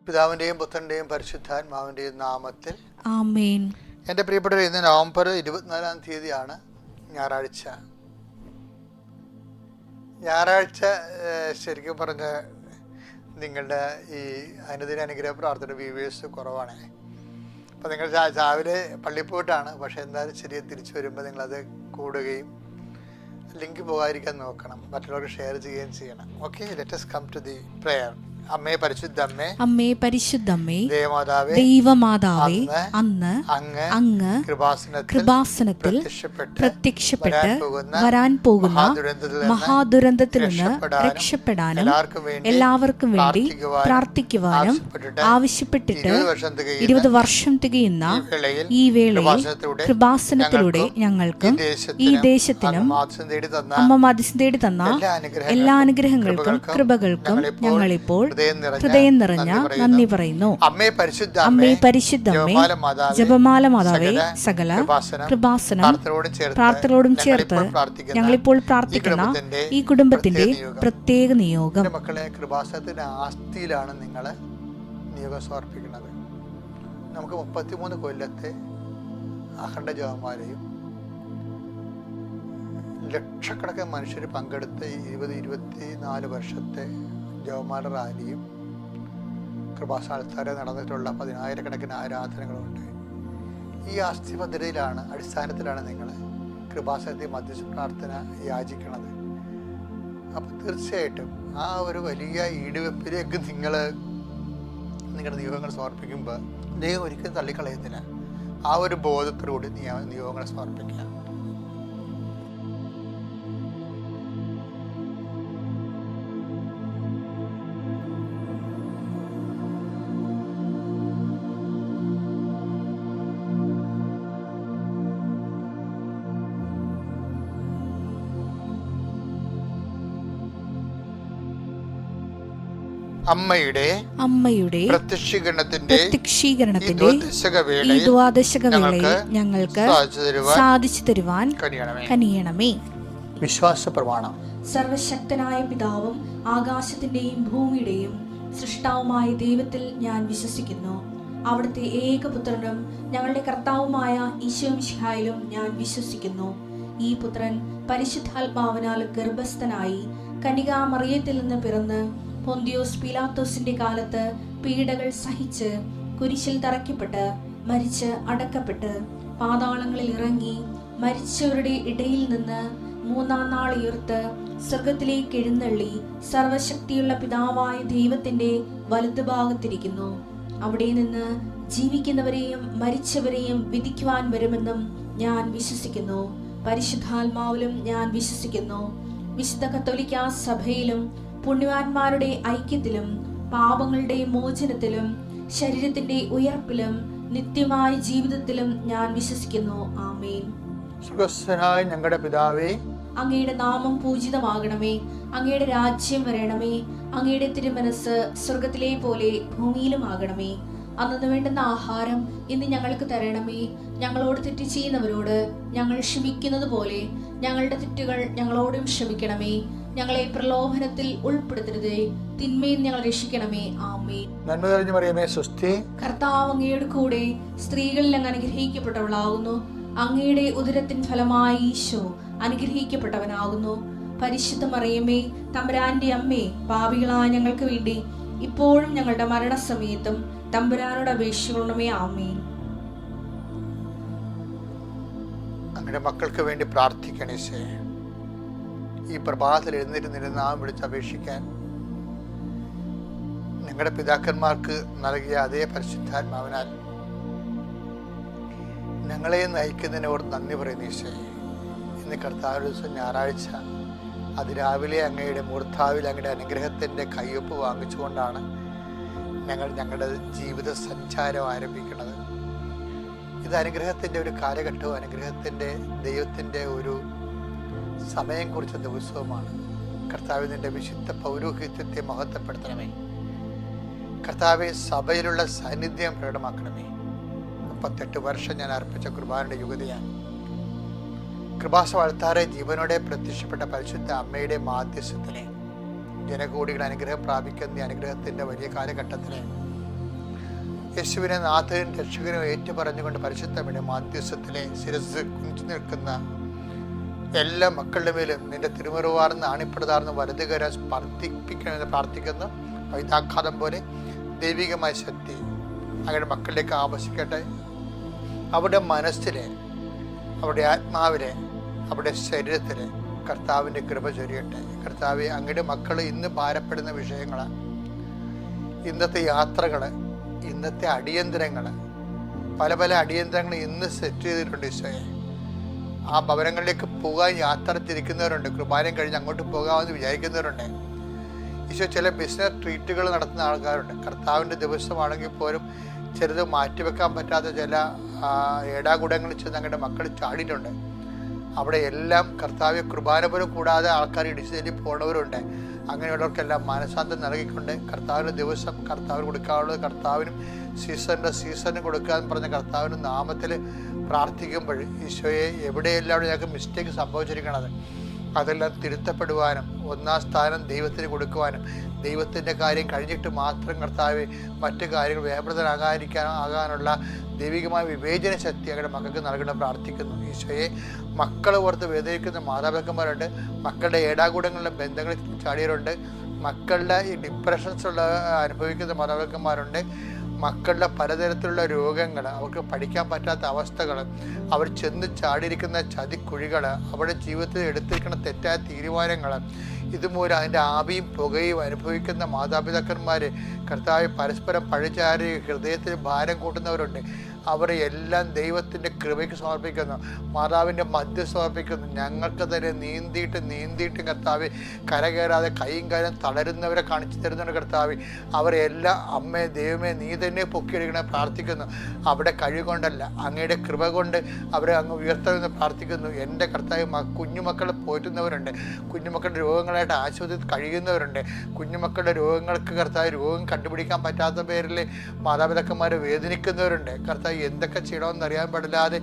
പിതാവിൻ്റെയും പുത്രൻ്റെയും പരിശുദ്ധാത്മാവിൻ്റെയും നാമത്തിൽ ആമേൻ. എൻ്റെ പ്രിയപ്പെട്ടവർ, ഇന്ന് നവംബർ 24-ാം തീയതിയാണ്, ഞായറാഴ്ച. ശരിക്കും പറഞ്ഞ നിങ്ങളുടെ ഈ അനുദിന അനുഗ്രഹ പ്രാർത്ഥന വ്യൂവേഴ്സ് കുറവാണ്. അപ്പോൾ നിങ്ങൾ രാവിലെ പള്ളിയിൽ പോയിട്ടാണ്, പക്ഷേ എന്തായാലും ശരിയെ തിരിച്ചു വരുമ്പോൾ നിങ്ങളത് കൂടുകയും ലിങ്ക് പോകാതിരിക്കാൻ നോക്കണം, മറ്റുള്ളവർക്ക് ഷെയർ ചെയ്യുകയും ചെയ്യണം. Okay, let us come to the prayer. അമ്മേ പരിശുദ്ധമ്മേ, അമ്മേ പരിശുദ്ധമ്മേ, ദൈവമാതാവേ, അന്ന് അങ്ങ് കൃപാസനത്തിൽ പ്രത്യക്ഷപ്പെട്ട് വരാൻ പോകുന്ന മഹാദുരന്തത്തിൽ നിന്ന് രക്ഷപ്പെടാനും എല്ലാവർക്കും വേണ്ടി പ്രാർത്ഥിക്കുവാനും ആവശ്യപ്പെട്ടിട്ട് 20 വർഷം തികയുന്ന ഈ വേളയിൽ കൃപാസനത്തിലൂടെ ഞങ്ങൾക്കും ഈ ദേശത്തിനും അമ്മ മധ്യസ്ഥം തേടി തന്ന എല്ലാ അനുഗ്രഹങ്ങൾക്കും കൃപകൾക്കും ഞങ്ങളിപ്പോൾ ഹൃദയം നിറഞ്ഞ നന്ദി പറയുന്നു. അമ്മേ പരിശുദ്ധമ്മേ, ജപമാല മാതാവേ, സകല കൃപാസനം പ്രാർത്ഥനയോടും ചേർത്ത് ഞങ്ങളിപ്പോൾ പ്രാർത്ഥിക്കുന്ന ഈ കുടുംബത്തിന്റെ പ്രത്യേക നിയോഗം. മക്കളെ, കൃപാസനത്തിന്റെ ആസ്തിയിലാണ് നിങ്ങൾ നിയോഗം സമർപ്പിക്കുന്നത്. നമുക്ക് 33 കൊല്ലത്തെ അഖണ്ഡ ജപമാലയും ലക്ഷക്കണക്കിന് മനുഷ്യർ പങ്കെടുത്ത 24 വർഷത്തെ ജപമാല റാലിയും കൃപാസ്ഥാനത്താരെ നടന്നിട്ടുള്ള 10,000-കണക്കിന് ആരാധനകളുണ്ട്. ഈ ആസ്തിഭദ്രതയിലാണ്, അടിസ്ഥാനത്തിലാണ് നിങ്ങൾ കൃപാസനത്തെ മധ്യസ്ഥ പ്രാർത്ഥന യാചിക്കുന്നത്. അപ്പം തീർച്ചയായിട്ടും ആ ഒരു വലിയ ഈടുവെപ്പിലേക്ക് നിങ്ങൾ നിങ്ങളുടെ നിയോഗങ്ങൾ സമർപ്പിക്കുമ്പോൾ ദൈവം ഒരിക്കലും തള്ളിക്കളയുന്നില്ല. ആ ഒരു ബോധത്തോടുകൂടി നിയോഗങ്ങൾ സമർപ്പിക്കുക. അമ്മയുടെ പ്രത്യക്ഷീകരണത്തിന്റെ ഈ ദ്വാദശക വേളയിൽ ഞങ്ങൾക്ക് സാധിച്ചു തരുവാൻ കനിയണമേ. വിശ്വാസ പ്രമാണം. സർവശക്തനായ പിതാവും ആകാശത്തിന്റെയും ഭൂമിയുടെയും സൃഷ്ടാവുമായ ദൈവത്തിൽ ഞാൻ വിശ്വസിക്കുന്നു. അവിടുത്തെ ഏകപുത്രനും ഞങ്ങളുടെ കർത്താവുമായ ഈശോമിശിഹായിലും ഞാൻ വിശ്വസിക്കുന്നു. ഈ പുത്രൻ പരിശുദ്ധാത്മാവിനാൽ ഗർഭസ്ഥനായി കന്യകാമറിയത്തിൽ നിന്ന് പിറന്ന് പൊന്തിയോസ് പീലാത്തോസിന്റെ കാലത്ത് പീഡകൾ സഹിച്ച് കുരിശിൽ തറയ്ക്കപ്പെട്ട് മരിച്ച് അടക്കപ്പെട്ട് പാതാളങ്ങളിൽ ഇറങ്ങി മരിച്ചവരുടെ ഇടയിൽ നിന്ന് 3-ാം നാൾ ഉയർത്ത് സ്വർഗത്തിലേക്ക് എഴുന്നള്ളി സർവശക്തിയുള്ള പിതാവായ ദൈവത്തിന്റെ വലതുഭാഗത്തിരിക്കുന്നു. അവിടെ നിന്ന് ജീവിക്കുന്നവരെയും മരിച്ചവരെയും വിധിക്കുവാൻ വരുമെന്നും ഞാൻ വിശ്വസിക്കുന്നു. പരിശുദ്ധാത്മാവിലും ഞാൻ വിശ്വസിക്കുന്നു. വിശുദ്ധ കത്തോലിക്കാ സഭയിലും പുണ്യവാന്മാരുടെ ഐക്യത്തിലും പാപങ്ങളുടെ മോചനത്തിലും ശരീരത്തിന്റെ ഉയർപ്പിലും നിത്യമായ ജീവിതത്തിലും ഞാൻ വിശ്വസിക്കുന്നു. ആമേൻ. സ്വർഗ്ഗസ്ഥനായ ഞങ്ങളുടെ പിതാവേ, അങ്ങയുടെ നാമം പൂജിതമാകണമേ. അങ്ങയുടെ രാജ്യം വരണമേ. അങ്ങയുടെ തിരുമനസ് സ്വർഗത്തിലെ പോലെ ഭൂമിയിലും ആകണമേ. അന്നു വേണ്ടുന്ന ആഹാരം ഇന്ന് ഞങ്ങൾക്ക് തരണമേ. ഞങ്ങളോട് തെറ്റ് ചെയ്യുന്നവരോട് ഞങ്ങൾ ക്ഷമിക്കുന്നത് പോലെ ഞങ്ങളുടെ തെറ്റുകൾ ഞങ്ങളോടും ക്ഷമിക്കണമേ. ഞങ്ങളെ പ്രലോഭനത്തിൽ ഉൾപ്പെടുത്തരുതേ, തിന്മയിൽ ഞങ്ങൾ രക്ഷിക്കണമേ. ആമേൻ. നന്മ നിറഞ്ഞ മറിയമേ, സ്വസ്തി. കർത്താവ് അങ്ങയുടെ കൂടെ സ്ത്രീകളിൽ അങ്ങ് അനുഗ്രഹിക്കപ്പെട്ടവളാകുന്നു. അങ്ങയുടെ ഉദരത്തിൻ ഫലമായി ഈശോ അനുഗ്രഹിക്കപ്പെട്ടവനാകുന്നു. പരിശുദ്ധ മറിയമേ, തമ്പുരാന്റെ അമ്മേ, പാപികളായ ഞങ്ങൾക്ക് വേണ്ടി ഇപ്പോഴും ഞങ്ങളുടെ മരണസമയത്തും തമ്പുരാനോട് അപേക്ഷിക്കണമേ. ആമേൻ. അങ്ങനെ മക്കൾക്ക് വേണ്ടി പ്രാർത്ഥിക്കണേ. ഈ പ്രഭാതത്തിൽ എഴുന്നേറ്റ് നാം വിളിച്ചപേക്ഷിക്കാൻ നിങ്ങളുടെ പിതാക്കന്മാർക്ക് നൽകിയ അതേ പരിശുദ്ധാത്മാവിനാൽ ഞങ്ങളെ നയിക്കുന്നതിനോട് നന്ദി പറയുന്നു ഈശോയെ. ഇന്ന് കർത്താവ് ദിവസം ഞായറാഴ്ച അതിരാവിലെ അങ്ങയുടെ മൂർത്താവിൽ അങ്ങയുടെ അനുഗ്രഹത്തിൻ്റെ കയ്യൊപ്പ് വാങ്ങിച്ചുകൊണ്ടാണ് ഞങ്ങൾ ഞങ്ങളുടെ ജീവിത സഞ്ചാരം ആരംഭിക്കുന്നത്. ഇത് അനുഗ്രഹത്തിൻ്റെ ഒരു കാലഘട്ടവും അനുഗ്രഹത്തിൻ്റെ ദൈവത്തിൻ്റെ ഒരു സമയം കുറിച്ച ദിവസവുമാണ്. കർത്താവ് നിന്റെ വിശുദ്ധ പൗരോഹിത്യത്തെ മഹത്വപ്പെടുത്തണമേ. കർത്താവെ, സഭയിലുള്ള സാന്നിധ്യം പ്രകടമാക്കണമേ. 38 വർഷം ഞാൻ അർപ്പിച്ച കുർബാനയുടെ യുഗതിയാണ്. കൃപാസ വാഴ്ത്താറെ ജീവനോടെ പ്രത്യക്ഷപ്പെട്ട പരിശുദ്ധ അമ്മയുടെ മാധ്യസ്ഥത്തിനെ ജനകോടികൾ അനുഗ്രഹം പ്രാപിക്കുന്ന അനുഗ്രഹത്തിൻ്റെ വലിയ കാലഘട്ടത്തിന് യേശുവിനെ നാഥനും രക്ഷകനും ഏറ്റു പറഞ്ഞുകൊണ്ട് പരിശുദ്ധയുടെ മാധ്യസ്ഥത്തിലെ ശിരസ് കുനിച്ചു നിൽക്കുന്ന എല്ലാ മക്കളുടെ മേലും നിന്റെ തിരുമുറുവാർന്ന് ആണിപ്പെടുതാർന്ന് വലതുകര സ്പർദ്ധിപ്പിക്കണമെന്ന് പ്രാർത്ഥിക്കുന്നു. വൈദ്യാഘാതം പോലെ ദൈവികമായ ശക്തി അവരുടെ മക്കളിലേക്ക് ആവശ്യിക്കട്ടെ. അവരുടെ മനസ്സിലെ, അവരുടെ ആത്മാവിലെ, അവരുടെ ശരീരത്തിലെ കർത്താവിൻ്റെ കൃപ ചൊരിയട്ടെ. കർത്താവെ, അങ്ങയുടെ മക്കൾ ഇന്ന് ഭാരപ്പെടുന്ന വിഷയങ്ങൾ, ഇന്നത്തെ യാത്രകൾ, ഇന്നത്തെ അടിയന്തരങ്ങൾ, പല പല അടിയന്തരങ്ങൾ ഇന്ന് സെറ്റ് ചെയ്തിട്ടുണ്ട് ഈശോയെ. ആ ഭവനങ്ങളിലേക്ക് പോകാൻ യാത്ര തിരിക്കുന്നവരുണ്ട്, കുർബാനയും കഴിഞ്ഞ് അങ്ങോട്ട് പോകാമെന്ന് വിചാരിക്കുന്നവരുണ്ട്. ഈശോ ചില ബിസിനസ് ട്രീറ്റുകൾ നടത്തുന്ന ആൾക്കാരുണ്ട്. കർത്താവിൻ്റെ ദിവസമാണെങ്കിൽ പോലും ചിലത് മാറ്റിവെക്കാൻ പറ്റാത്ത ചില ഏടാകൂടങ്ങളിൽ ചെന്ന് അങ്ങയുടെ മക്കൾ ചാടിയിട്ടുണ്ട്. അവിടെ എല്ലാം കർത്താവ് കുർബാന പോലും കൂടാതെ ആൾക്കാർ ഇടിച്ചു തല്ലി പോണവരുണ്ട്. അങ്ങനെയുള്ളവർക്കെല്ലാം മനഃശാന്തം നൽകിക്കൊണ്ട് കർത്താവിൻ്റെ ദിവസം കർത്താവിന് കൊടുക്കാനുള്ളത് കർത്താവിനും സീസണിന് കൊടുക്കാമെന്ന് പറഞ്ഞ കർത്താവിൻ്റെ നാമത്തിൽ പ്രാർത്ഥിക്കുമ്പോൾ ഈശോയെ എവിടെയെല്ലാം ഞങ്ങൾക്ക് മിസ്റ്റേക്ക് സംഭവിച്ചിരിക്കണത് അതെല്ലാം തിരുത്തപ്പെടുവാനും ഒന്നാം സ്ഥാനം ദൈവത്തിന് കൊടുക്കുവാനും ദൈവത്തിൻ്റെ കാര്യം കഴിഞ്ഞിട്ട് മാത്രം കർത്താവ് മറ്റു കാര്യങ്ങൾ ആകാനുള്ള ദൈവികമായ വിവേചന ശക്തി അവരുടെ മക്കൾക്ക് നൽകണം പ്രാർത്ഥിക്കുന്നു. ഈശോയെ, മക്കൾ ഓർത്ത് വേദനിക്കുന്ന മാതാപിതാക്കന്മാരുണ്ട്, മക്കളുടെ ഏടാകൂടങ്ങളിലെ ബന്ധങ്ങളിൽ ചാടിയവരുണ്ട്, മക്കളുടെ ഈ ഡിപ്രഷൻസ് അനുഭവിക്കുന്ന മാതാപിതാക്കന്മാരുണ്ട്, മക്കളുടെ പലതരത്തിലുള്ള രോഗങ്ങൾ, അവർക്ക് പഠിക്കാൻ പറ്റാത്ത അവസ്ഥകൾ, അവർ ചെന്ന് ചാടിയിരിക്കുന്ന ചതിക്കുഴികൾ, അവരുടെ ജീവിതത്തിൽ എടുത്തിരിക്കുന്ന തെറ്റായ തീരുമാനങ്ങൾ, ഇതുമൂലം അതിൻ്റെ ആവിയും പുകയും അനുഭവിക്കുന്ന മാതാപിതാക്കന്മാർ കർത്താവ് പരസ്പരം പഴിചാരി ഹൃദയത്തിൽ ഭാരം കൂട്ടുന്നവരുണ്ട്. അവരെ എല്ലാം ദൈവത്തിൻ്റെ കൃപയ്ക്ക് സമർപ്പിക്കുന്നു, മാതാവിൻ്റെ മധ്യ സമർപ്പിക്കുന്നു. ഞങ്ങൾക്ക് തന്നെ നീന്തിയിട്ട് കർത്താവ് കരകയറാതെ കൈയും കാര്യം തളരുന്നവരെ കാണിച്ചു തരുന്നുണ്ട് കർത്താവ്. അവരെല്ലാം അമ്മേ ദൈവമേ നീ തന്നെ പൊക്കിയെടുക്കണേ പ്രാർത്ഥിക്കുന്നു. അവിടെ കഴിവുകൊണ്ടല്ല, അങ്ങയുടെ കൃപ കൊണ്ട് അവരെ അങ്ങ് ഉയർത്തണമെന്ന് പ്രാർത്ഥിക്കുന്നു. എൻ്റെ കർത്താവ് കുഞ്ഞുമക്കളെ പോറ്റുന്നവരുണ്ട്, കുഞ്ഞുമക്കളുടെ രോഗങ്ങളായിട്ട് ആശുപത്രിയിൽ കഴിയുന്നവരുണ്ട്, കുഞ്ഞുമക്കളുടെ രോഗങ്ങൾക്ക് കർത്താവ് രോഗം കണ്ടുപിടിക്കാൻ പറ്റാത്ത പേരിൽ മാതാപിതാക്കന്മാരെ വേദനിക്കുന്നവരുണ്ട്. കർത്താവ് എന്തൊക്കെ ചെയ്യണമെന്ന് അറിയാൻ പാടില്ലാതെ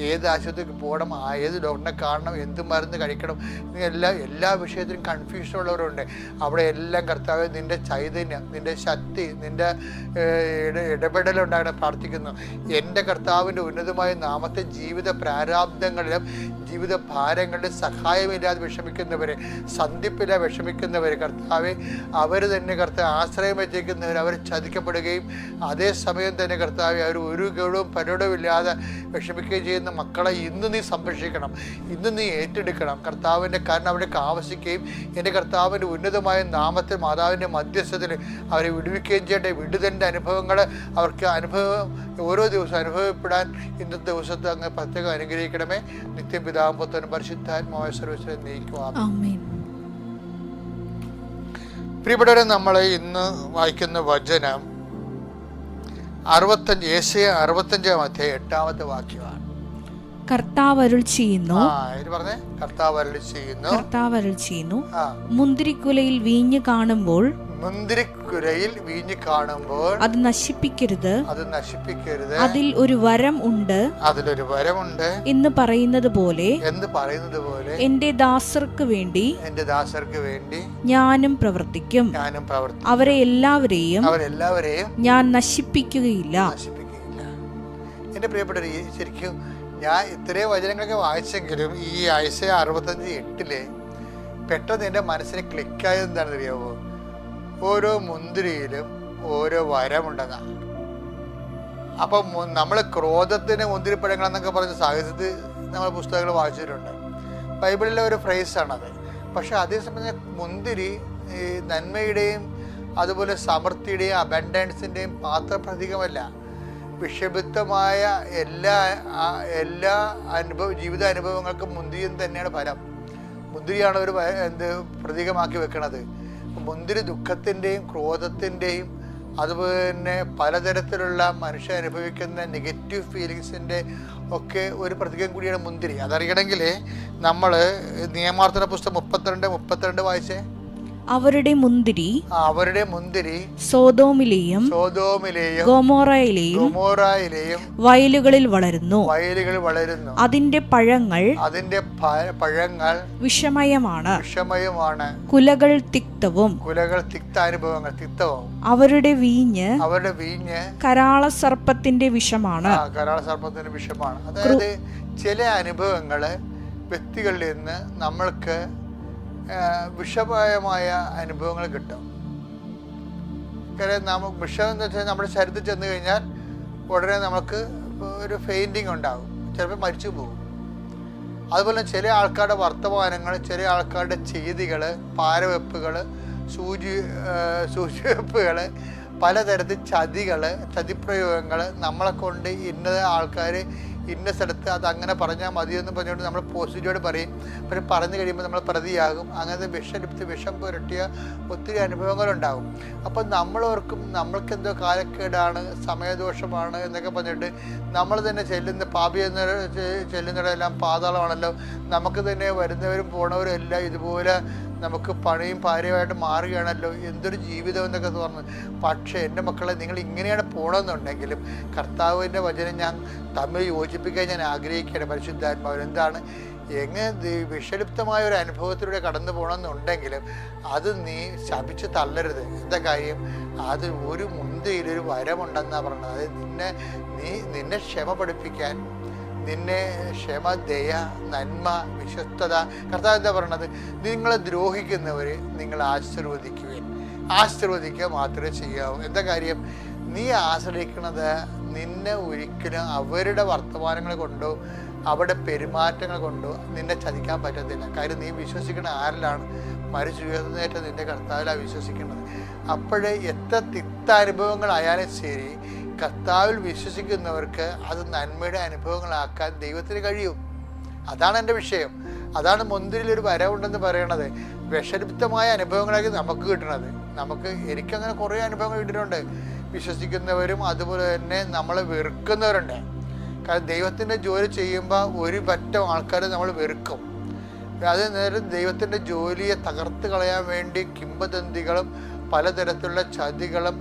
ഏത് ആശുപത്രിക്ക് പോകണം, ഏത് ഡോക്ടറിനെ കാണണം, എന്ത് മരുന്ന് കഴിക്കണം, എല്ലാ വിഷയത്തിലും കൺഫ്യൂഷൻ ഉള്ളവരുണ്ട്. അവിടെ എല്ലാം കർത്താവ് നിൻ്റെ ചൈതന്യം, നിൻ്റെ ശക്തി, നിൻ്റെ ഇടപെടലുണ്ടാകണം പ്രാർത്ഥിക്കുന്നു. എൻ്റെ കർത്താവിൻ്റെ ഉന്നതമായ നാമത്തെ ജീവിത പ്രാരാബ്ദങ്ങളിലും ജീവിത ഭാരങ്ങളിലും സഹായമില്ലാതെ വിഷമിക്കുന്നവർ, സന്ധിപ്പില്ലാതെ വിഷമിക്കുന്നവർ കർത്താവെ, അവർ തന്നെ കർത്താവ് ആശ്രയം വെച്ചേക്കുന്നവർ അവർ ചതിക്കപ്പെടുകയും അതേസമയം തന്നെ കർത്താവെ അവർ ഒരു ഗൗരവവും പരിടവുമില്ലാതെ വിഷമിക്കുകയും ചെയ്യുന്ന മക്കളെ ഇന്ന് നീ സംരക്ഷിക്കണം, ഇന്ന് നീ ഏറ്റെടുക്കണം കർത്താവിൻ്റെ. കാരണം അവർക്ക് ആവശ്യിക്കുകയും എൻ്റെ കർത്താവിൻ്റെ ഉന്നതമായ നാമത്തിൽ മാതാവിൻ്റെ മധ്യസ്ഥത്തിൽ അവരെ വിടുവിക്കുകയും ചെയ്യേണ്ട വിടുതലിൻ്റെ അനുഭവങ്ങൾ അവർക്ക് ഓരോ ദിവസവും അനുഭവപ്പെടാൻ ഇന്നത്തെ ദിവസത്തെ അങ്ങ് പ്രത്യേകം അനുഗ്രഹിക്കണമേ. നിത്യം പിതാവും പുത്രനും പരിശുദ്ധാത്മാവായ സർവ്വീശ്വരനെ നയിക്കുക. പ്രിയപ്പെട്ടവരെ, നമ്മൾ ഇന്ന് വായിക്കുന്ന വചനം 65 65 അധ്യായം 8-ാമത്തെ വാക്യമാണ്. കർത്താവ് അരുൾ ചെയ്യുന്നു, കർത്താവ് അരുൾ ചെയ്യുന്നു, മുന്തിരിക്കുലയിൽ വീഞ്ഞ് കാണുമ്പോൾ അത് നശിപ്പിക്കരുത്, അതിൽ ഒരു വരം ഉണ്ട് എന്ന് പറയുന്നത് പോലെ എന്റെ ദാസർക്ക് വേണ്ടി ഞാനും പ്രവർത്തിക്കും. അവരെ എല്ലാവരെയും ഞാൻ നശിപ്പിക്കുകയില്ല. എന്റെ പ്രിയപ്പെട്ടവരെ, ശരിക്കും ഞാൻ ഇത്രയും വചനങ്ങളൊക്കെ വായിച്ചെങ്കിലും ഈ ഐസയ 65:8 പെട്ടെന്ന് എൻ്റെ മനസ്സിന് ക്ലിക്കായത് എന്താണെന്ന് അറിയാമോ? ഓരോ മുന്തിരിയിലും ഓരോ വരമുണ്ടെന്നാണ്. അപ്പം നമ്മൾ ക്രോധത്തിന് മുന്തിരിപ്പഴങ്ങളെന്നൊക്കെ പറഞ്ഞ സാഹിത്യത്തിൽ നമ്മൾ പുസ്തകങ്ങൾ വായിച്ചിട്ടുണ്ട്. ബൈബിളിലെ ഒരു ഫ്രേസാണത്. പക്ഷെ അതേസമയം മുന്തിരി നന്മയുടെയും അതുപോലെ സമൃദ്ധിയുടെയും അബൻഡൻസിൻ്റെയും മാത്രം പ്രതീകമല്ല. വിഷലിപ്തമായ എല്ലാ ജീവിതാനുഭവങ്ങൾക്കും മുന്തിരി തന്നെയാണ് ഫലം. മുന്തിരിയാണ് ഒരു പ്രതീകമാക്കി വെക്കണത്. മുന്തിരി ദുഃഖത്തിൻ്റെയും ക്രോധത്തിൻ്റെയും അതുപോലെ തന്നെ പലതരത്തിലുള്ള മനുഷ്യൻ അനുഭവിക്കുന്ന നെഗറ്റീവ് ഫീലിങ്സിൻ്റെ ഒക്കെ ഒരു പ്രതീകം കൂടിയാണ് മുന്തിരി. അതറിയണമെങ്കിൽ നമ്മൾ നിയമാവർത്തന പുസ്തകം 32 വായിച്ചേ. അവരുടെ മുന്തിരി സോദോമിലെയും ഗൊമോറയിലെയും വയലുകളിൽ വളരുന്നു. അതിന്റെ പഴങ്ങൾ വിഷമയമാണ്. കുലകൾ തിക്തവും. അവരുടെ വീഞ്ഞ് കരാളസർപ്പത്തിന്റെ വിഷമാണ്. അതായത് ചില അനുഭവങ്ങള് വ്യക്തികളിൽ നിന്ന് നമ്മൾക്ക് വിഷമയമായ അനുഭവങ്ങൾ കിട്ടും. കാരണം വിഷം എന്ന് വെച്ചാൽ നമ്മുടെ ശരീരത്തിൽ ചെന്ന് കഴിഞ്ഞാൽ ഉടനെ നമുക്ക് ഒരു ഫെയിൻറ്റിങ് ഉണ്ടാകും, ചിലപ്പോൾ മരിച്ചു പോകും. അതുപോലെ ചില ആൾക്കാരുടെ വർത്തമാനങ്ങൾ, ചില ആൾക്കാരുടെ ചെയ്തികൾ, പാരവെപ്പുകൾ, സൂചിവെപ്പുകൾ, പലതരത്തിൽ ചതിപ്രയോഗങ്ങൾ നമ്മളെ കൊണ്ട് ഇന്ന ആൾക്കാർ ഇന്ന സ്ഥലത്ത് അത് അങ്ങനെ പറഞ്ഞാൽ മതിയെന്ന് പറഞ്ഞുകൊണ്ട് നമ്മൾ പോസിറ്റീവായിട്ട് പറയും. പക്ഷെ പറഞ്ഞു കഴിയുമ്പോൾ നമ്മൾ പ്രതിയാകും. അങ്ങനത്തെ വിഷം പുരട്ടിയ ഒത്തിരി അനുഭവങ്ങളുണ്ടാകും. അപ്പം നമ്മളോർക്കും നമ്മൾക്കെന്തോ കാലക്കേടാണ്, സമയദോഷമാണ് എന്നൊക്കെ പറഞ്ഞിട്ട് നമ്മൾ തന്നെ ചെല്ലുന്നിടമെല്ലാം പാതാളമാണല്ലോ, നമുക്ക് തന്നെ വരുന്നവരും പോണവരും എല്ലാം ഇതുപോലെ നമുക്ക് പണിയും ഭാര്യമായിട്ട് മാറുകയാണല്ലോ, എന്തൊരു ജീവിതം എന്നൊക്കെ തോന്നുന്നു. പക്ഷേ എൻ്റെ മക്കളെ, നിങ്ങൾ ഇങ്ങനെയാണ് പോകണമെന്നുണ്ടെങ്കിലും കർത്താവിൻ്റെ വചനം ഞാൻ തമ്മിൽ യോജിപ്പിക്കാൻ ഞാൻ ആഗ്രഹിക്കുകയാണ്. പരിശുദ്ധാത്മാവിൽ എന്താണ് എങ്ങനെ വിഷലിപ്തമായ ഒരു അനുഭവത്തിലൂടെ കടന്നു പോകണമെന്നുണ്ടെങ്കിലും അത് നീ ശപിച്ച് തള്ളരുത്. എന്താ കാര്യം? അത് ഒരു മുന്തിയിലൊരു വരമുണ്ടെന്നാണ് പറഞ്ഞത്. അതായത് നിന്നെ ക്ഷമ പഠിപ്പിക്കാൻ, നിന്നെ ക്ഷമ, ദയ, നന്മ, വിശ്വസ്തത. കർത്താവ് എന്താ പറയണത്? നിങ്ങളെ ദ്രോഹിക്കുന്നവർ നിങ്ങൾ ആശീർവദിക്കുക മാത്രമേ ചെയ്യാവൂ. എന്താ കാര്യം? നീ ആശ്രയിക്കുന്നത് നിന്നെ ഒരിക്കലും അവരുടെ വർത്തമാനങ്ങൾ കൊണ്ടോ അവരുടെ പെരുമാറ്റങ്ങൾ കൊണ്ടോ നിന്നെ ചതിക്കാൻ പറ്റത്തില്ല. കാര്യം നീ വിശ്വസിക്കുന്ന ആരിലാണ്? മരിച്ചു ഉയർന്നേറ്റ നിന്റെ കർത്താവിലാണ് വിശ്വസിക്കുന്നത്. അപ്പോഴേ എത്ര തിക്താനുഭവങ്ങളായാലും ശരി, കർത്താവിൽ വിശ്വസിക്കുന്നവർക്ക് അത് നന്മയുടെ അനുഭവങ്ങളാക്കാൻ ദൈവത്തിന് കഴിയും. അതാണ് എൻ്റെ വിഷയം. അതാണ് മുന്തിരിലൊരു വരവുണ്ടെന്ന് പറയണത്. വിഷലിപ്തമായ അനുഭവങ്ങളാക്കി നമുക്ക് കിട്ടണത്. എനിക്കങ്ങനെ കുറേ അനുഭവങ്ങൾ കിട്ടിയിട്ടുണ്ട്. വിശ്വസിക്കുന്നവരും അതുപോലെ തന്നെ നമ്മളെ വെറുക്കുന്നവരുണ്ട്. കാരണം ദൈവത്തിൻ്റെ ജോലി ചെയ്യുമ്പോൾ ഒരു പറ്റം ആൾക്കാർ നമ്മൾ വെറുക്കും. അത് നേരം ദൈവത്തിൻ്റെ ജോലിയെ തകർത്ത് കളയാൻ വേണ്ടി കിംവദന്തികളും പലതരത്തിലുള്ള ചതികളും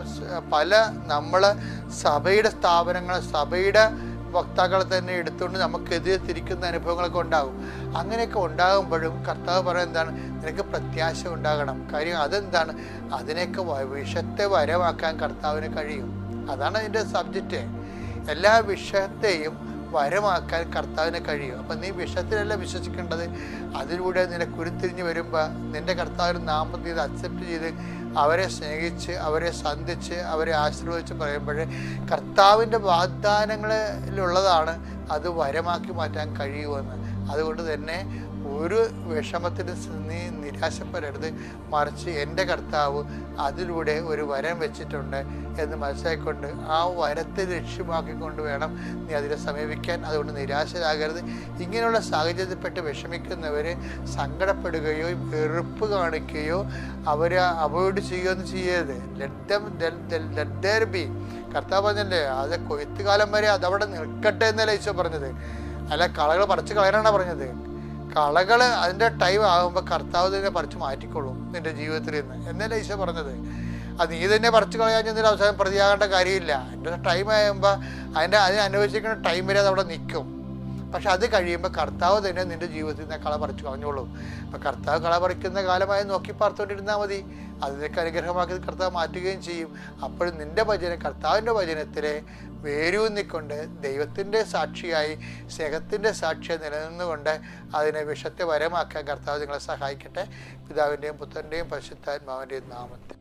നമ്മളെ സഭയുടെ സ്ഥാപനങ്ങൾ, സഭയുടെ വക്താക്കളെ തന്നെ എടുത്തുകൊണ്ട് നമുക്കെതിരെ തിരിക്കുന്ന അനുഭവങ്ങളൊക്കെ ഉണ്ടാകും. അങ്ങനെയൊക്കെ ഉണ്ടാകുമ്പോഴും കർത്താവ് പറയുന്നത് എന്താണ്? നിനക്ക് പ്രത്യാശ ഉണ്ടാകണം. കാര്യം അതെന്താണ്? അതിനെയൊക്കെ വിഷത്തെ വരമാക്കാൻ കർത്താവിന് കഴിയും. അതാണ് അതിൻ്റെ സബ്ജക്റ്റ്. എല്ലാ വിഷയത്തെയും വരമാക്കാൻ കർത്താവിന് കഴിയും. അപ്പം നീ വിഷയത്തിലല്ല വിശ്വസിക്കേണ്ടത്. അതിലൂടെ നിനക്ക് ഉരുത്തിരിഞ്ഞ് വരുമ്പോൾ നിൻ്റെ കർത്താവിന് നാമത്തിൽ ഇത് അക്സെപ്റ്റ് ചെയ്ത് അവരെ സ്നേഹിച്ച്, അവരെ സന്ധിച്ച്, അവരെ ആശീർവദിച്ച് പറയുമ്പോൾ കർത്താവിൻ്റെ വാഗ്ദാനങ്ങളിലുള്ളതാണ് അത് വരമാക്കി മാറ്റാൻ കഴിയുമെന്ന്. അതുകൊണ്ട് തന്നെ ഒരു വിഷമത്തിന് നീ നിരാശപ്പെടരുത്. മറിച്ച് എൻ്റെ കർത്താവ് അതിലൂടെ ഒരു വരം വെച്ചിട്ടുണ്ട് എന്ന് മനസ്സിലാക്കിക്കൊണ്ട് ആ വരത്തെ ലക്ഷ്യമാക്കിക്കൊണ്ട് വേണം നീ അതിനെ സമീപിക്കാൻ. അതുകൊണ്ട് നിരാശരാകരുത്. ഇങ്ങനെയുള്ള സാഹചര്യത്തിൽപ്പെട്ട് വിഷമിക്കുന്നവർ സങ്കടപ്പെടുകയോ വെറുപ്പ് കാണിക്കുകയോ അവരെ അവോയ്ഡ് ചെയ്യുകയൊന്നും ചെയ്യരുത്. Let there be. കർത്താവ് പറഞ്ഞല്ലേ, അത് കൊയ്ത്തുകാലം വരെ അതവിടെ നിൽക്കട്ടെ എന്നല്ല ഈശോ പറഞ്ഞത്. അല്ല കളകൾ പറിച്ച് കളയാനാണ് പറഞ്ഞത്. കളകൾ അതിൻ്റെ ടൈം ആകുമ്പോൾ കർത്താവ് തന്നെ പറിച്ച് മാറ്റിക്കൊള്ളും നിൻ്റെ ജീവിതത്തിൽ നിന്ന് എന്നല്ലേ ഈശോ പറഞ്ഞത്. അത് നീ തന്നെ പറിച്ച് കളയാൻ ചെന്നൊരു അവസാനം പ്രതിയാകേണ്ട കാര്യമില്ല. എൻ്റെ ടൈം ആകുമ്പോൾ അതിനെ അനുഭവിച്ചിരിക്കുന്ന ടൈം വരെ അത് അവിടെ നിൽക്കും. പക്ഷെ അത് കഴിയുമ്പോൾ കർത്താവ് തന്നെ നിൻ്റെ ജീവിതത്തിൽ നിന്ന് കള പറിച്ച് കളഞ്ഞോളും. അപ്പം കർത്താവ് കള പറിക്കുന്ന കാലമായി നോക്കി പാർത്തുകൊണ്ടിരുന്നാൽ മതി. അതിനൊക്കെ അനുഗ്രഹമാക്കി കർത്താവ് മാറ്റുകയും ചെയ്യും. അപ്പോഴും നിൻ്റെ വചനം, കർത്താവിൻ്റെ വചനത്തിലെ വേരൂന്നിക്കൊണ്ട് ദൈവത്തിൻ്റെ സാക്ഷിയായി, സ്നേഹത്തിൻ്റെ സാക്ഷിയായി നിലനിന്നുകൊണ്ട് അതിനെ വിഷത്തെ വരമാക്കാൻ കർത്താവ് നിങ്ങളെ സഹായിക്കട്ടെ. പിതാവിൻ്റെയും പുത്രൻ്റെയും പരിശുദ്ധാത്മാവിൻ്റെയും നാമത്തിൽ.